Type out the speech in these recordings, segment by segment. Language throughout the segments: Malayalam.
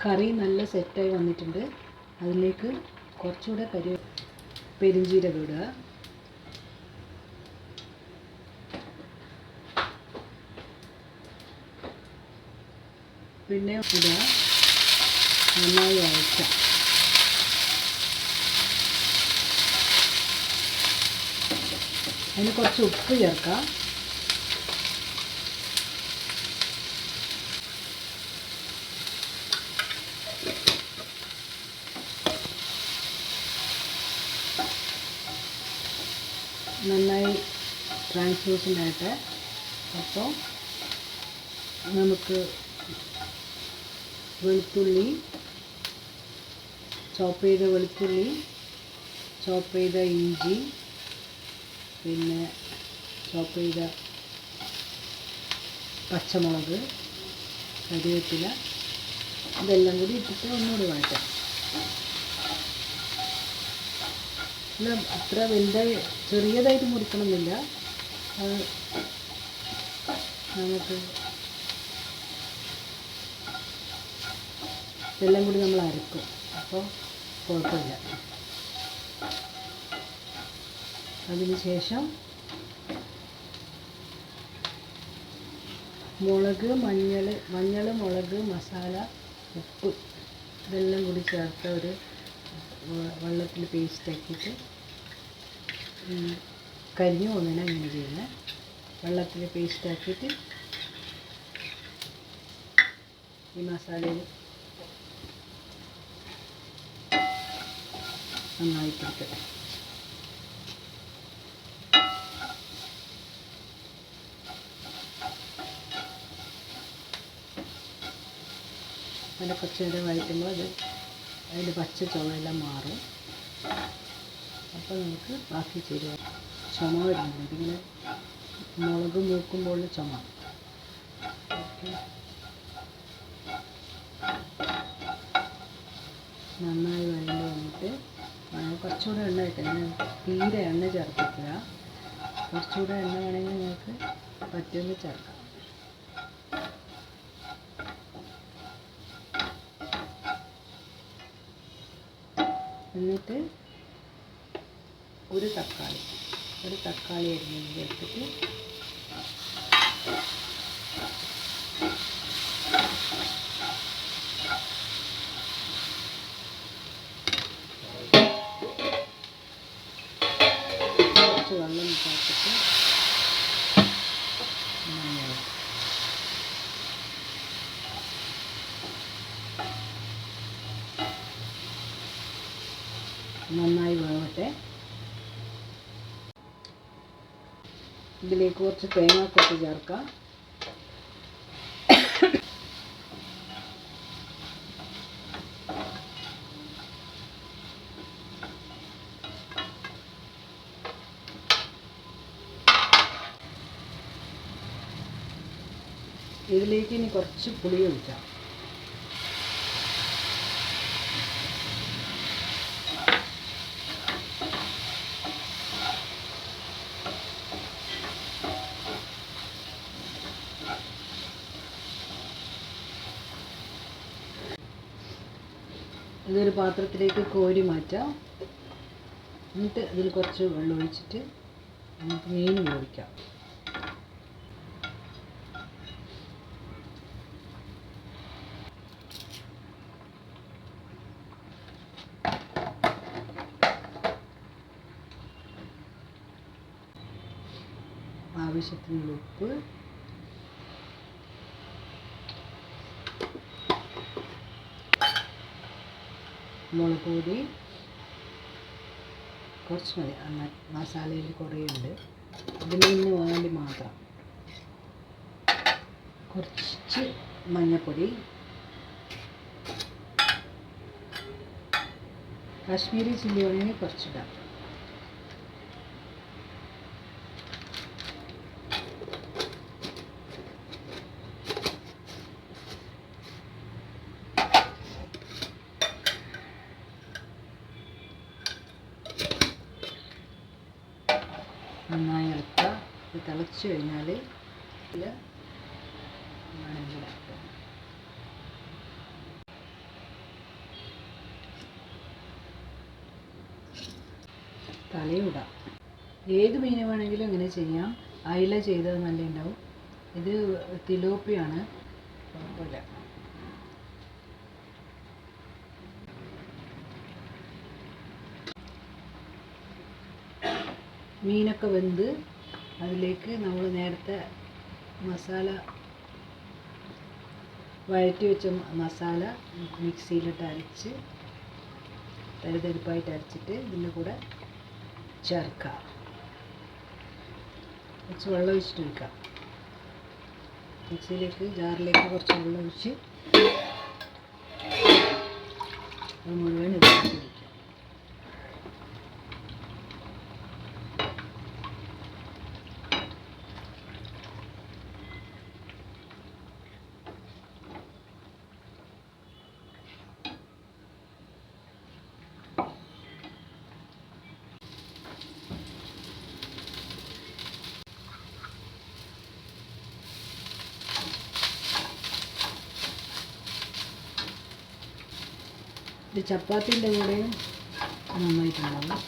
കറി നല്ല സെറ്റായി വന്നിട്ടുണ്ട്. അതിലേക്ക് കുറച്ചുകൂടെ പെരിഞ്ചീരകം ഇടുക. പിന്നെ ഇടുക, നന്നായി വഴറ്റാം. അതിന് കുറച്ച് ഉപ്പ് ചേർക്കാം. നന്നായി ട്രാൻസ്ലൂസൻ്റ് ആയിട്ട്. അപ്പോൾ നമുക്ക് വെളുത്തുള്ളി, ചോപ്പ് ചെയ്ത വെളുത്തുള്ളി, ചോപ്പ് ചെയ്ത ഇഞ്ചി, പിന്നെ ചോപ്പ് ചെയ്ത പച്ചമുളക്, കറിവേപ്പില, ഇതെല്ലാം കൂടി ഇട്ടിട്ട് ഒന്നുകൂടി വഴറ്റാം. അല്ല, അത്ര വലുതായി ചെറിയതായിട്ട് മുറിക്കണമെന്നില്ല. അത് നമുക്ക് ഇതെല്ലാം കൂടി നമ്മൾ അരക്കും, അപ്പോൾ കുഴപ്പമില്ല. അതിന് ശേഷം മുളക്, മഞ്ഞൾ, മുളക്, മസാല, ഉപ്പ് ഇതെല്ലാം കൂടി ചേർത്ത ഒരു വെള്ളത്തിൽ പേസ്റ്റ് ആക്കിയിട്ട്, കരിഞ്ഞു പോകുന്നതിന് അങ്ങനെ ചെയ്യുന്നത്. വെള്ളത്തിൽ പേസ്റ്റ് ആക്കിയിട്ട് ഈ മസാലയിൽ നന്നായിട്ടിരിക്കട്ടെ. അതിൻ്റെ കുറച്ച് നേരം വഴറ്റുമ്പോൾ അതിൻ്റെ പച്ച ചുവയെല്ലാം മാറും. അപ്പോൾ നമുക്ക് ബാക്കി ചേരുവ ചുമ വരുന്നുണ്ട്. ഇതിങ്ങനെ മുളക് മൂക്കുമ്പോൾ ചുമ. ഓക്കെ, നന്നായി വഴണ്ട് വന്നിട്ട് കുറച്ചുകൂടെ എണ്ണ ഇട്ട്, തീരെ എണ്ണ ചേർത്തിട്ടില്ല. കുറച്ചുകൂടെ എണ്ണ വേണമെങ്കിൽ നിങ്ങൾക്ക് പറ്റുമെങ്കിൽ ചേർക്കാം. എന്നിട്ട് ഒരു തക്കാളി അരിഞ്ഞ് ചേർത്തിട്ട് കുറച്ച് വെള്ളം ചേർത്തിട്ട് നന്നായി വേവട്ടെ. ഇതിലേക്ക് കുറച്ച് തേങ്ങാക്കൊത്ത് ചേർക്കാം. ഇതിലേക്ക് ഇനി കുറച്ച് പുളി ഒഴിക്കാം. ഇതൊരു പാത്രത്തിലേക്ക് കോരി മാറ്റാം. എന്നിട്ട് ഇതിൽ കുറച്ച് വെള്ളം ഒഴിച്ചിട്ട് നമുക്ക് മീൻ വേവിക്കാം. ആവശ്യത്തിനുള്ള ഉപ്പ്, മുളക് പൊടി കുറച്ച് മതി. മസാലയിൽ കുറേ ഉണ്ട്, ഇതിന് വേണ്ടി മാത്രം. കുറച്ച് മഞ്ഞൾപ്പൊടി, കാശ്മീരി ചില്ലി വേണമെങ്കിൽ കുറച്ചിടാം. നന്നായി ഇളക്കുക. ഇത് തിളച്ച് കഴിഞ്ഞാൽ ഇതിൽ തലയും ഇടാം. ഏത് മീൻ വേണമെങ്കിലും ഇങ്ങനെ ചെയ്യാം. അയില ചെയ്തത് നല്ല ഉണ്ടാവും. ഇത് തിലോപ്പിയാണ്, കുഴപ്പമില്ല. മീനൊക്കെ വെന്ത് അതിലേക്ക് നമ്മൾ നേരത്തെ മസാല വഴറ്റി വെച്ച മസാല മിക്സിയിലിട്ട് അരച്ച് തരിതരിപ്പായിട്ട് അരച്ചിട്ട് ഇതിൻ്റെ കൂടെ ചേർക്കാം. കുറച്ച് വെള്ളം ഒഴിച്ചിട്ട് വയ്ക്കാം. മിക്സിയിലേക്ക് ജാറിലേക്ക് കുറച്ച് വെള്ളം ഒഴിച്ച് അത് മുഴുവൻ ഇതിലേക്ക് വയ്ക്കാം. ഇത് ചപ്പാത്തിൻ്റെ കൂടെയും നന്നായിട്ടുണ്ടാവും,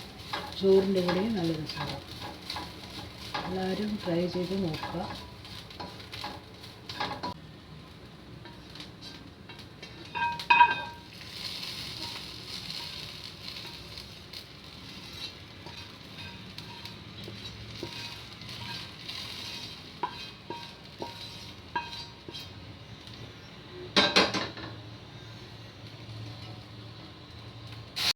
ചോറിൻ്റെ കൂടെയും നല്ല രസമുണ്ടാവും. എല്ലാവരും ട്രൈ ചെയ്ത് നോക്കുക.